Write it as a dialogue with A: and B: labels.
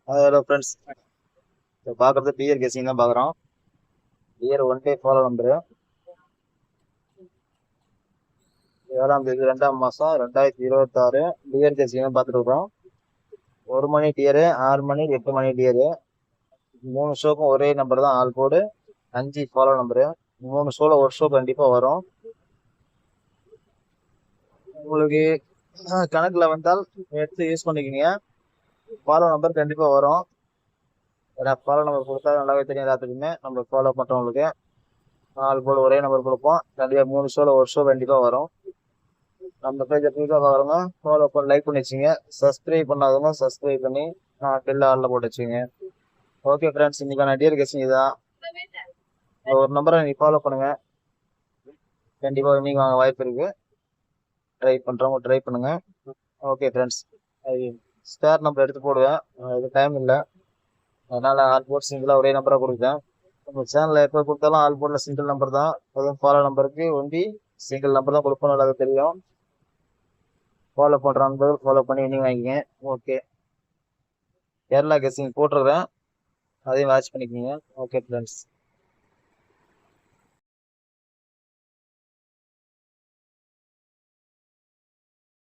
A: Hello friends, இப்போ பார்க்குறது TR கேசிங் தான் பார்க்குறோம். டிஆர் 1 டே ஃபாலோ நம்பரு 7ஆம் தேதி 2ஆம் மாதம் 2026 டிஆர் கேசிங் தான் பார்த்துட்டு இருக்கோம். 1 மணி டிஆர், 6 மணி, 8 மணி டிஆர், 3 ஷோக்கும் ஒரே நம்பர் தான் ஆல் கோடு. 5 ஃபாலோ நம்பரு. 3 ஷோவில் ஒரு ஷோ கண்டிப்பாக வரும். உங்களுக்கு கணக்கில் வந்தால் எடுத்து யூஸ் பண்ணிக்கிங்க. ஃபாலோ நம்பர் கண்டிப்பாக வரும். ஏன்னா ஃபாலோ நம்பர் கொடுத்தா நல்லாவே தெரியும் எல்லாத்துக்குமே. நம்ம ஃபாலோ பண்ணுறவங்களுக்கு ஆல் கோடு ஒரே நம்பர் கொடுப்போம். கண்டிப்பாக 3 ஷோவில் ஒரு ஷோ கண்டிப்பாக வரும். நம்ம பேஜை புதுசாக பார்க்குறவங்க ஃபாலோ பண்ணி லைக் பண்ணி வச்சுங்க. சப்ஸ்கிரைப் பண்ணாதவங்க சப்ஸ்கிரைப் பண்ணி பெல் ஆளில் போட்டு வச்சுங்க. ஓகே ஃப்ரெண்ட்ஸ், இன்னைக்கான டியர் கெஸ்டிங் இதுதான். ஒரு நம்பரை நீங்கள் ஃபாலோ பண்ணுங்க, கண்டிப்பாக நீங்கள் வாங்க வாய்ப்பு இருக்கு. ட்ரை பண்ணுறவங்க ட்ரை பண்ணுங்க. ஓகே ஃப்ரெண்ட்ஸ், ஸ்டார் நம்பர் எடுத்து போடுவேன். இது டைம் இல்லை, அதனால ஆல் போர்ட் சிங்கிளாக ஒரே நம்பராக கொடுத்தேன். நம்ம சேனலில் எப்போ கொடுத்தாலும் ஆல் போர்டில் சிங்கிள் நம்பர் தான். அதுவும் ஃபாலோ நம்பருக்கு ஒண்டி சிங்கிள் நம்பர் தான் கொடுப்போம். நல்லா தெரியும். ஃபாலோ பண்ணுற நம்பர் ஃபாலோ பண்ணி நீங்கள் வாங்கிங்க. ஓகே, கேரளா கெஸ்டிங் போட்டுருக்கேன், அதையும் வாட்ச் பண்ணிக்கோங்க. Okay friends.